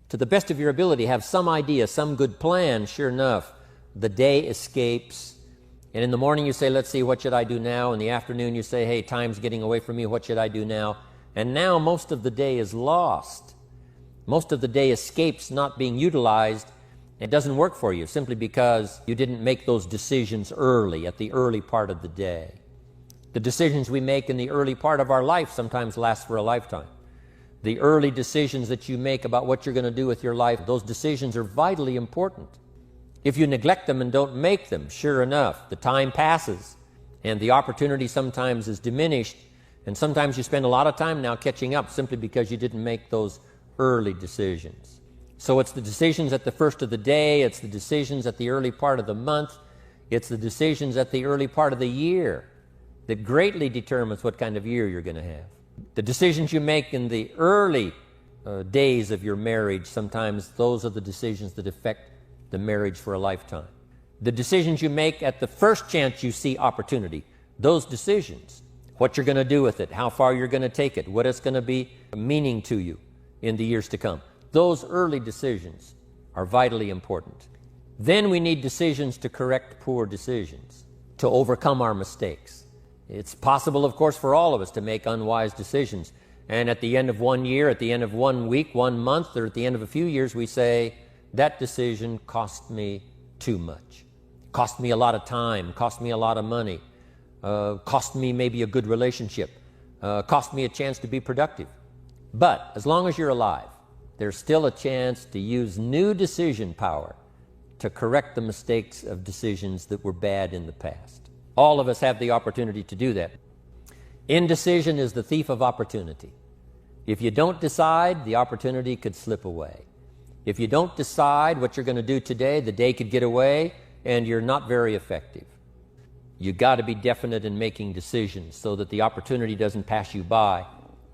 to the best of your ability, have some idea, some good plan. Sure enough, the day escapes. And in the morning you say, let's see, what should I do now? In the afternoon you say, hey, time's getting away from me, what should I do now? And now most of the day is lost. Most of the day escapes not being utilized. It doesn't work for you simply because you didn't make those decisions early, at the early part of the day. The decisions we make in the early part of our life sometimes last for a lifetime. The early decisions that you make about what you're going to do with your life, those decisions are vitally important. If you neglect them and don't make them, sure enough, the time passes and the opportunity sometimes is diminished, and sometimes you spend a lot of time now catching up simply because you didn't make those early decisions. So it's the decisions at the first of the day, it's the decisions at the early part of the month, it's the decisions at the early part of the year that greatly determines what kind of year you're going to have. The decisions you make in the early days of your marriage, sometimes those are the decisions that affect the marriage for a lifetime. The decisions you make at the first chance you see opportunity, those decisions, what you're going to do with it, how far you're going to take it, what it's going to be meaning to you in the years to come. Those early decisions are vitally important. Then we need decisions to correct poor decisions, to overcome our mistakes. It's possible, of course, for all of us to make unwise decisions. And at the end of 1 year, at the end of 1 week, 1 month, or at the end of a few years, we say, that decision cost me too much. Cost me a lot of time, cost me a lot of money, cost me maybe a good relationship, cost me a chance to be productive. But as long as you're alive, there's still a chance to use new decision power to correct the mistakes of decisions that were bad in the past. All of us have the opportunity to do that. Indecision is the thief of opportunity. If you don't decide, the opportunity could slip away. If you don't decide what you're going to do today, the day could get away and you're not very effective. You got to be definite in making decisions so that the opportunity doesn't pass you by.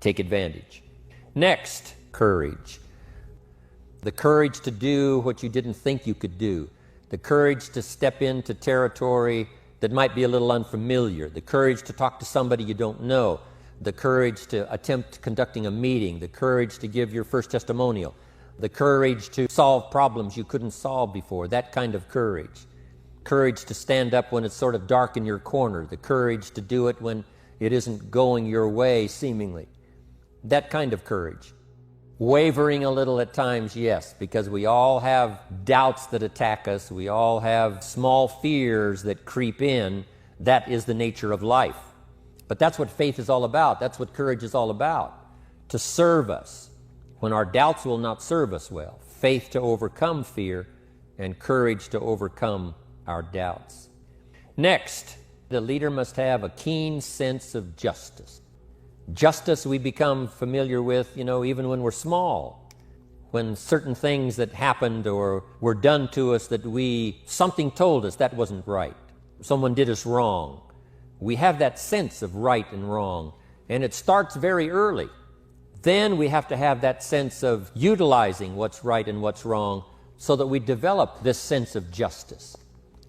Take advantage. Next, courage. The courage to do what you didn't think you could do. The courage to step into territory that might be a little unfamiliar. The courage to talk to somebody you don't know. The courage to attempt conducting a meeting. The courage to give your first testimonial. The courage to solve problems you couldn't solve before. That kind of courage. Courage to stand up when it's sort of dark in your corner. The courage to do it when it isn't going your way, seemingly. That kind of courage. Wavering a little at times, yes, because we all have doubts that attack us. We all have small fears that creep in. That is the nature of life. But that's what faith is all about. That's what courage is all about. To serve us when our doubts will not serve us well. Faith to overcome fear and courage to overcome our doubts. Next, the leader must have a keen sense of justice. Justice we become familiar with, even when we're small. When certain things that happened or were done to us that something told us that wasn't right. Someone did us wrong. We have that sense of right and wrong, and it starts very early. Then we have to have that sense of utilizing what's right and what's wrong so that we develop this sense of justice,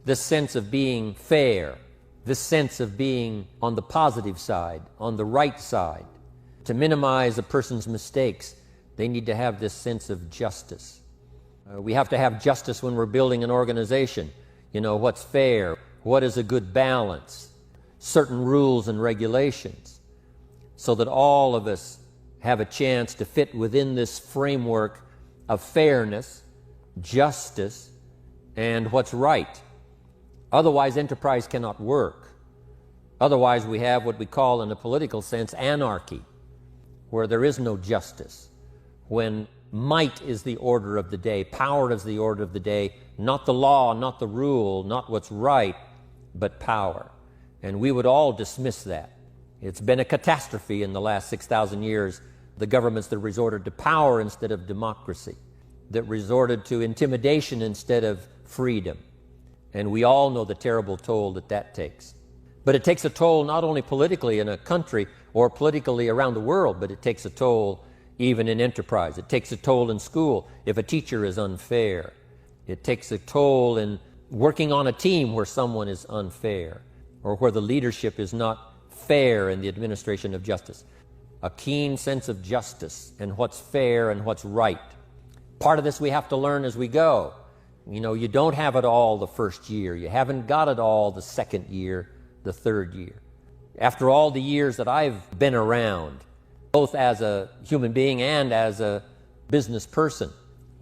this sense of being fair, this sense of being on the positive side, on the right side. To minimize a person's mistakes, they need to have this sense of justice. We have to have justice when we're building an organization. What's fair, what is a good balance, certain rules and regulations, so that all of us have a chance to fit within this framework of fairness, justice, and what's right. Otherwise, enterprise cannot work. Otherwise, we have what we call, in a political sense, anarchy, where there is no justice, when might is the order of the day, power is the order of the day, not the law, not the rule, not what's right, but power. And we would all dismiss that. It's been a catastrophe in the last 6,000 years, the governments that resorted to power instead of democracy, that resorted to intimidation instead of freedom. And we all know the terrible toll that takes. But it takes a toll not only politically in a country or politically around the world, but it takes a toll even in enterprise. It takes a toll in school if a teacher is unfair. It takes a toll in working on a team where someone is unfair or where the leadership is not fair in the administration of justice. A keen sense of justice and what's fair and what's right. Part of this we have to learn as we go. You know, you don't have it all the first year. You haven't got it all the second year, the third year. After all the years that I've been around, both as a human being and as a business person,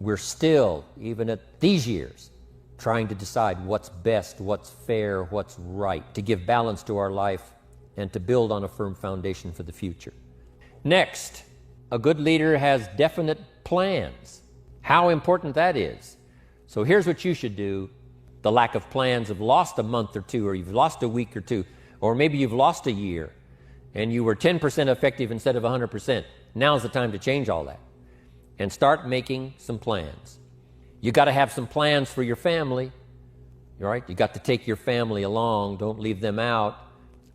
we're still, even at these years, trying to decide what's best, what's fair, what's right, to give balance to our life and to build on a firm foundation for the future. Next, a good leader has definite plans. How important that is. So here's what you should do. The lack of plans have lost a month or two, or you've lost a week or two, or maybe you've lost a year and you were 10% effective instead of 100%. Now's the time to change all that and start making some plans. You got to have some plans for your family, all right? You got to take your family along. Don't leave them out.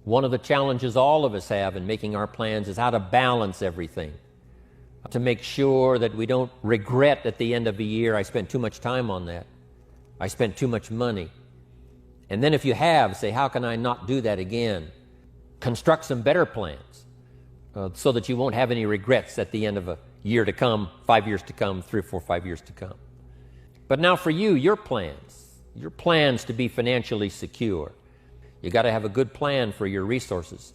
One of the challenges all of us have in making our plans is how to balance everything, to make sure that we don't regret at the end of a year, I spent too much time on that. I spent too much money. And then if you have, say, how can I not do that again? Construct some better plans so that you won't have any regrets at the end of a year to come, 5 years to come, 3 or 4, 5 years to come. But now for you, your plans to be financially secure. You got to have a good plan for your resources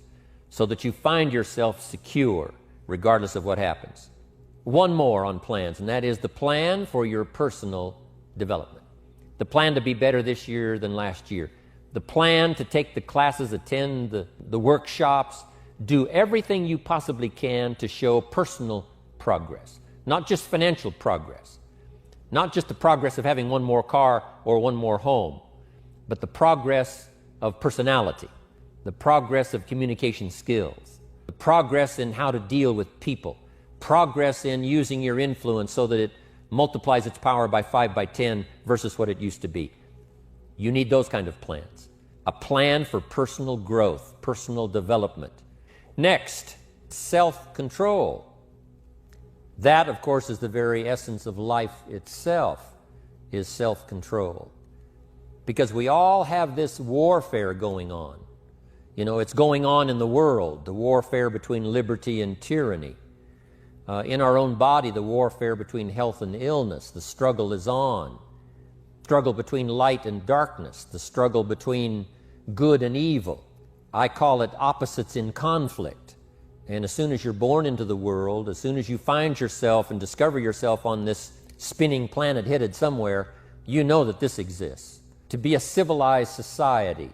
so that you find yourself secure regardless of what happens. One more on plans, and that is the plan for your personal development. The plan to be better this year than last year. The plan to take the classes, attend the workshops, do everything you possibly can to show personal progress, not just financial progress, not just the progress of having one more car or one more home, but the progress of personality, the progress of communication skills, the progress in how to deal with people, progress in using your influence so that it multiplies its power by 5 by 10 versus what it used to be. You need those kind of plans. A plan for personal growth, personal development. Next, self-control. That, of course, is the very essence of life itself, is self-control. Because we all have this warfare going on. You know, it's going on in the world, the warfare between liberty and tyranny. In our own body, the warfare between health and illness. The struggle is on. Struggle between light and darkness. The struggle between good and evil. I call it opposites in conflict. And as soon as you're born into the world, as soon as you find yourself and discover yourself on this spinning planet headed somewhere, you know that this exists. To be a civilized society,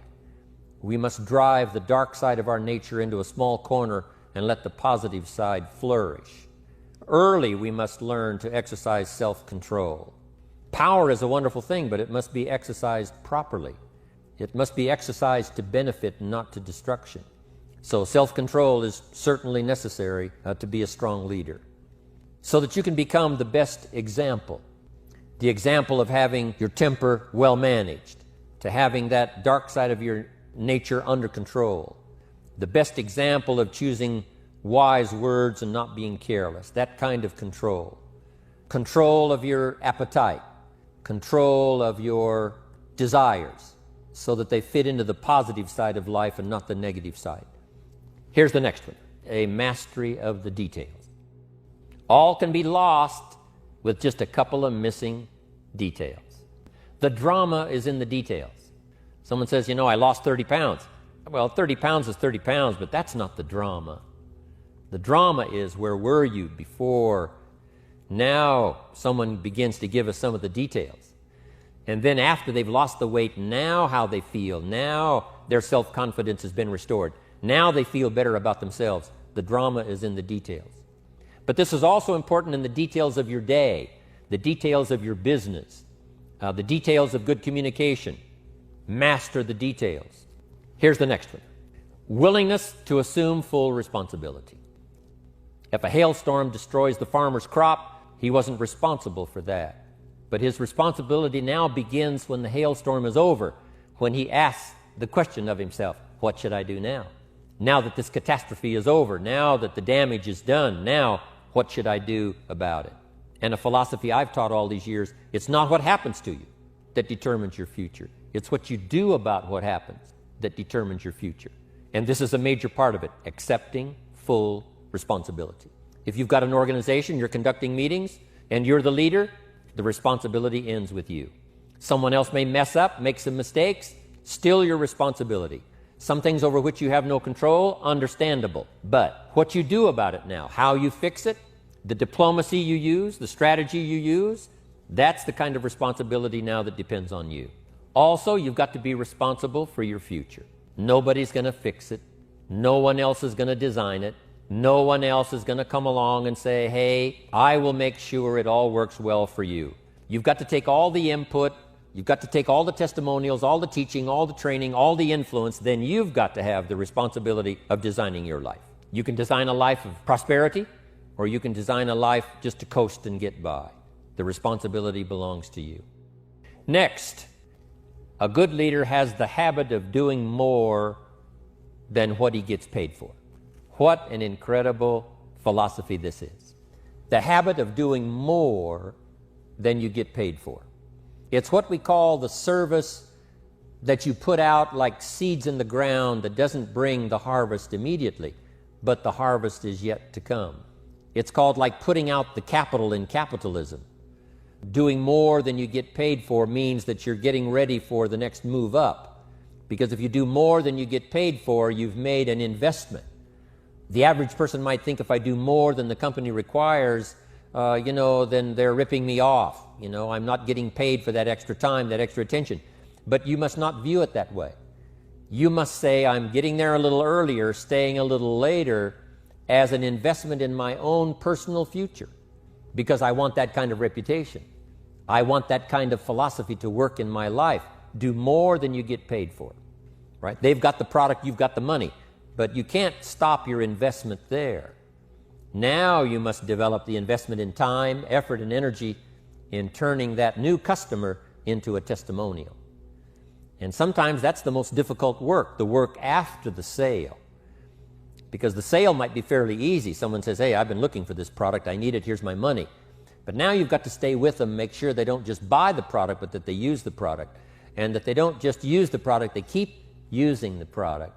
we must drive the dark side of our nature into a small corner and let the positive side flourish. Early, we must learn to exercise self-control. Power is a wonderful thing, but it must be exercised properly. It must be exercised to benefit, not to destruction. So self-control is certainly necessary to be a strong leader, so that you can become the best example. The example of having your temper well managed, to having that dark side of your nature under control. The best example of choosing wise words and not being careless, that kind of control. Control of your appetite, control of your desires, so that they fit into the positive side of life and not the negative side. Here's the next one, a mastery of the details. All can be lost with just a couple of missing details. The drama is in the details. Someone says, you know, I lost 30 pounds. Well, 30 pounds is 30 pounds, but that's not the drama. The drama is, where were you before? Now someone begins to give us some of the details. And then after they've lost the weight, now how they feel. Now their self-confidence has been restored. Now they feel better about themselves. The drama is in the details. But this is also important in the details of your day, the details of your business, the details of good communication. Master the details. Here's the next one. Willingness to assume full responsibility. If a hailstorm destroys the farmer's crop, he wasn't responsible for that. But his responsibility now begins when the hailstorm is over, when he asks the question of himself, what should I do now? Now that this catastrophe is over, now that the damage is done, now what should I do about it? And a philosophy I've taught all these years, it's not what happens to you that determines your future. It's what you do about what happens that determines your future. And this is a major part of it, accepting full responsibility. If you've got an organization, you're conducting meetings, and you're the leader, the responsibility ends with you. Someone else may mess up, make some mistakes, still your responsibility. Some things over which you have no control, understandable. But what you do about it now, how you fix it, the diplomacy you use, the strategy you use, that's the kind of responsibility now that depends on you. Also, you've got to be responsible for your future. Nobody's going to fix it. No one else is going to design it. No one else is going to come along and say, hey, I will make sure it all works well for you. You've got to take all the input, you've got to take all the testimonials, all the teaching, all the training, all the influence, then you've got to have the responsibility of designing your life. You can design a life of prosperity, or you can design a life just to coast and get by. The responsibility belongs to you. Next, a good leader has the habit of doing more than what he gets paid for. What an incredible philosophy this is. The habit of doing more than you get paid for. It's what we call the service that you put out like seeds in the ground that doesn't bring the harvest immediately, but the harvest is yet to come. It's called like putting out the capital in capitalism. Doing more than you get paid for means that you're getting ready for the next move up. Because if you do more than you get paid for, you've made an investment. The average person might think, if I do more than the company requires, then they're ripping me off. I'm not getting paid for that extra time, that extra attention. But you must not view it that way. You must say, I'm getting there a little earlier, staying a little later, as an investment in my own personal future, because I want that kind of reputation. I want that kind of philosophy to work in my life. Do more than you get paid for, right? They've got the product, you've got the money, but you can't stop your investment there. Now you must develop the investment in time, effort, and energy in turning that new customer into a testimonial. And sometimes that's the most difficult work, the work after the sale. Because the sale might be fairly easy. Someone says, hey, I've been looking for this product, I need it, here's my money. But now you've got to stay with them, make sure they don't just buy the product, but that they use the product. And that they don't just use the product, they keep using the product.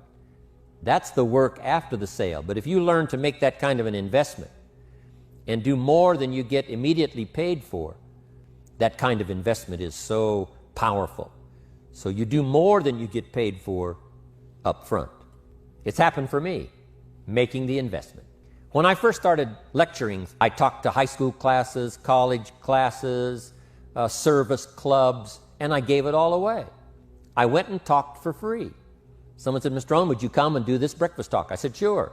That's the work after the sale. But if you learn to make that kind of an investment and do more than you get immediately paid for, that kind of investment is so powerful. So you do more than you get paid for up front. It's happened for me, making the investment. When I first started lecturing, I talked to high school classes, college classes, service clubs, and I gave it all away. I went and talked for free. Someone said, Mr. Rohn, would you come and do this breakfast talk? I said, sure.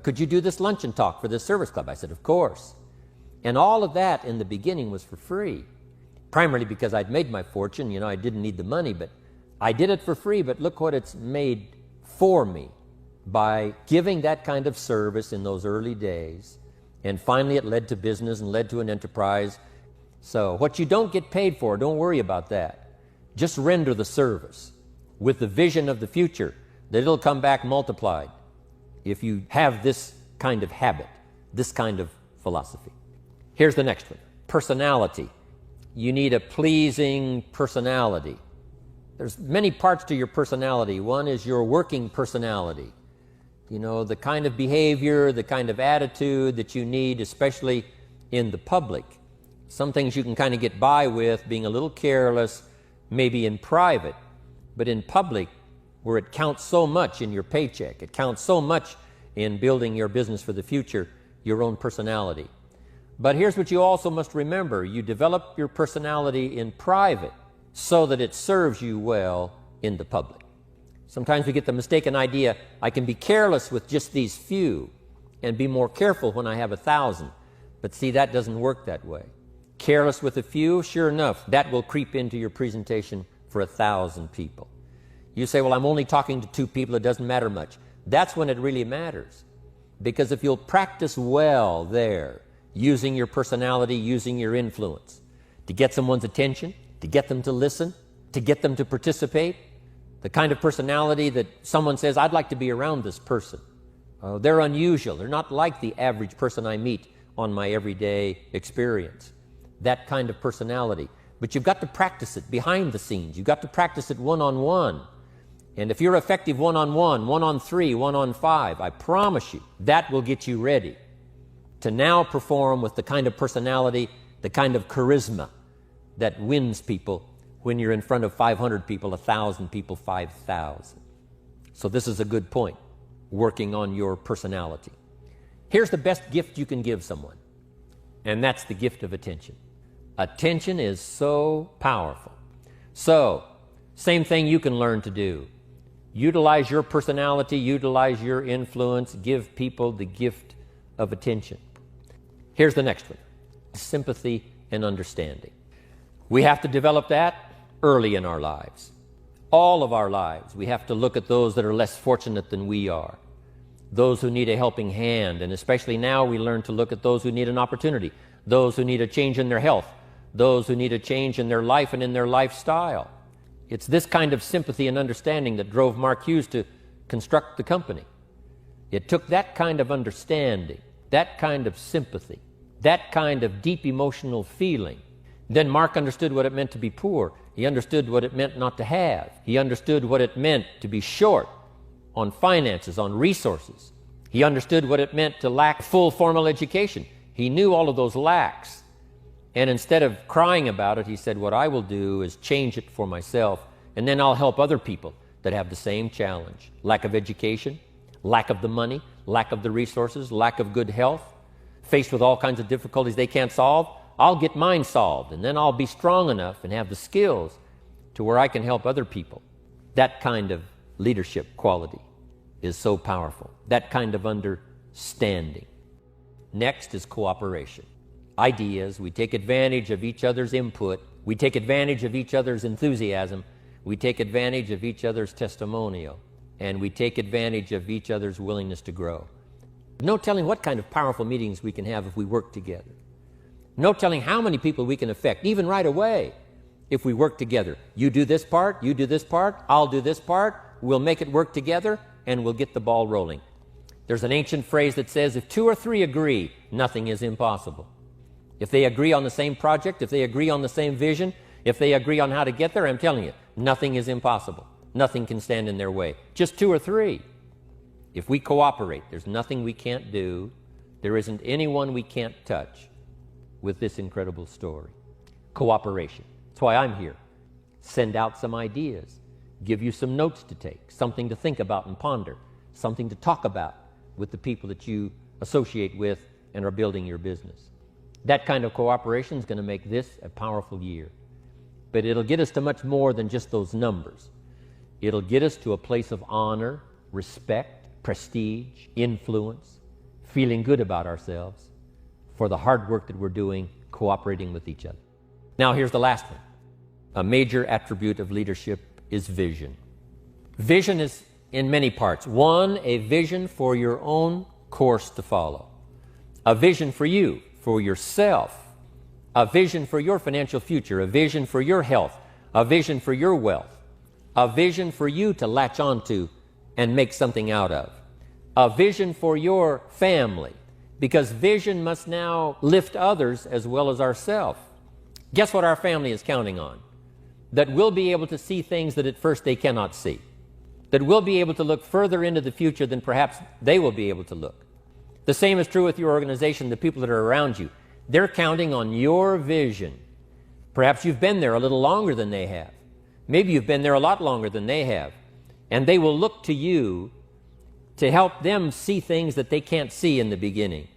Could you do this luncheon talk for this service club? I said, of course. And all of that in the beginning was for free, primarily because I'd made my fortune. I didn't need the money, but I did it for free. But look what it's made for me by giving that kind of service in those early days. And finally it led to business and led to an enterprise. So what you don't get paid for, don't worry about that. Just render the service with the vision of the future that it'll come back multiplied if you have this kind of habit, this kind of philosophy. Here's the next one. Personality. You need a pleasing personality. There's many parts to your personality. One is your working personality. The kind of behavior, the kind of attitude that you need, especially in the public. Some things you can kind of get by with, being a little careless, maybe in private, but in public, where it counts so much in your paycheck, it counts so much in building your business for the future, your own personality. But here's what you also must remember. You develop your personality in private so that it serves you well in the public. Sometimes we get the mistaken idea, I can be careless with just these few and be more careful when I have 1,000. But see, that doesn't work that way. Careless with a few, sure enough, that will creep into your presentation for 1,000 people. You say, well, I'm only talking to 2 people, it doesn't matter much. That's when it really matters. Because if you'll practice well there, using your personality, using your influence, to get someone's attention, to get them to listen, to get them to participate, the kind of personality that someone says, I'd like to be around this person. They're unusual. They're not like the average person I meet on my everyday experience. That kind of personality. But you've got to practice it behind the scenes. You've got to practice it one-on-one. And if you're effective one-on-one, 1-on-3, 1-on-5, I promise you, that will get you ready to now perform with the kind of personality, the kind of charisma, that wins people when you're in front of 500 people, 1,000 people, 5,000. So this is a good point, working on your personality. Here's the best gift you can give someone, and that's the gift of attention. Attention is so powerful. So, same thing you can learn to do. Utilize your personality, utilize your influence, give people the gift of attention. Here's the next one, sympathy and understanding. We have to develop that early in our lives. All of our lives, we have to look at those that are less fortunate than we are, those who need a helping hand, and especially now we learn to look at those who need an opportunity, those who need a change in their health, those who need a change in their life and in their lifestyle. It's this kind of sympathy and understanding that drove Mark Hughes to construct the company. It took that kind of understanding, that kind of sympathy, that kind of deep emotional feeling. Then Mark understood what it meant to be poor. He understood what it meant not to have. He understood what it meant to be short on finances, on resources. He understood what it meant to lack full formal education. He knew all of those lacks. And instead of crying about it, he said, what I will do is change it for myself, and then I'll help other people that have the same challenge. Lack of education, lack of the money, lack of the resources, lack of good health, faced with all kinds of difficulties they can't solve. I'll get mine solved, and then I'll be strong enough and have the skills to where I can help other people. That kind of leadership quality is so powerful. That kind of understanding. Next is cooperation. Ideas, we take advantage of each other's input, we take advantage of each other's enthusiasm, we take advantage of each other's testimonial, and we take advantage of each other's willingness to grow. No telling what kind of powerful meetings we can have if we work together. No telling how many people we can affect, even right away, if we work together. You do this part, you do this part, I'll do this part, we'll make it work together, and we'll get the ball rolling. There's an ancient phrase that says, if 2 or 3 agree, nothing is impossible. If they agree on the same project, if they agree on the same vision, if they agree on how to get there, I'm telling you, nothing is impossible. Nothing can stand in their way. Just 2 or 3. If we cooperate, there's nothing we can't do. There isn't anyone we can't touch with this incredible story. Cooperation. That's why I'm here. Send out some ideas. Give you some notes to take, something to think about and ponder, something to talk about with the people that you associate with and are building your business. That kind of cooperation is going to make this a powerful year. But it'll get us to much more than just those numbers. It'll get us to a place of honor, respect, prestige, influence, feeling good about ourselves for the hard work that we're doing, cooperating with each other. Now here's the last one. A major attribute of leadership is vision. Vision is in many parts. One, a vision for your own course to follow. A vision for you, for yourself. A vision for your financial future. A vision for your health. A vision for your wealth. A vision for you to latch onto and make something out of. A vision for your family. Because vision must now lift others as well as ourselves. Guess what our family is counting on? That we'll be able to see things that at first they cannot see. That we'll be able to look further into the future than perhaps they will be able to look. The same is true with your organization, the people that are around you. They're counting on your vision. Perhaps you've been there a little longer than they have. Maybe you've been there a lot longer than they have. And they will look to you to help them see things that they can't see in the beginning.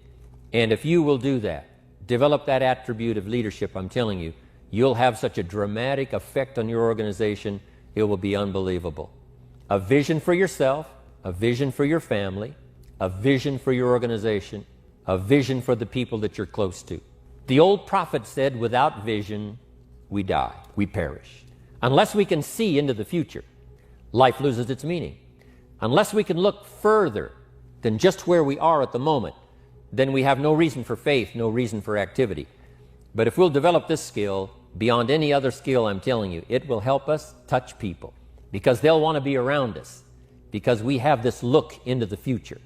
And if you will do that, develop that attribute of leadership, I'm telling you, you'll have such a dramatic effect on your organization, it will be unbelievable. A vision for yourself, a vision for your family, a vision for your organization, a vision for the people that you're close to. The old prophet said, without vision, we die, we perish. Unless we can see into the future, life loses its meaning. Unless we can look further than just where we are at the moment, then we have no reason for faith, no reason for activity. But if we'll develop this skill, beyond any other skill, I'm telling you, it will help us touch people because they'll want to be around us because we have this look into the future.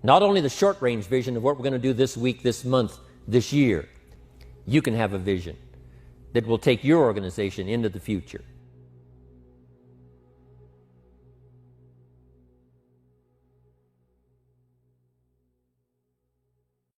Not only the short-range vision of what we're going to do this week, this month, this year, you can have a vision that will take your organization into the future.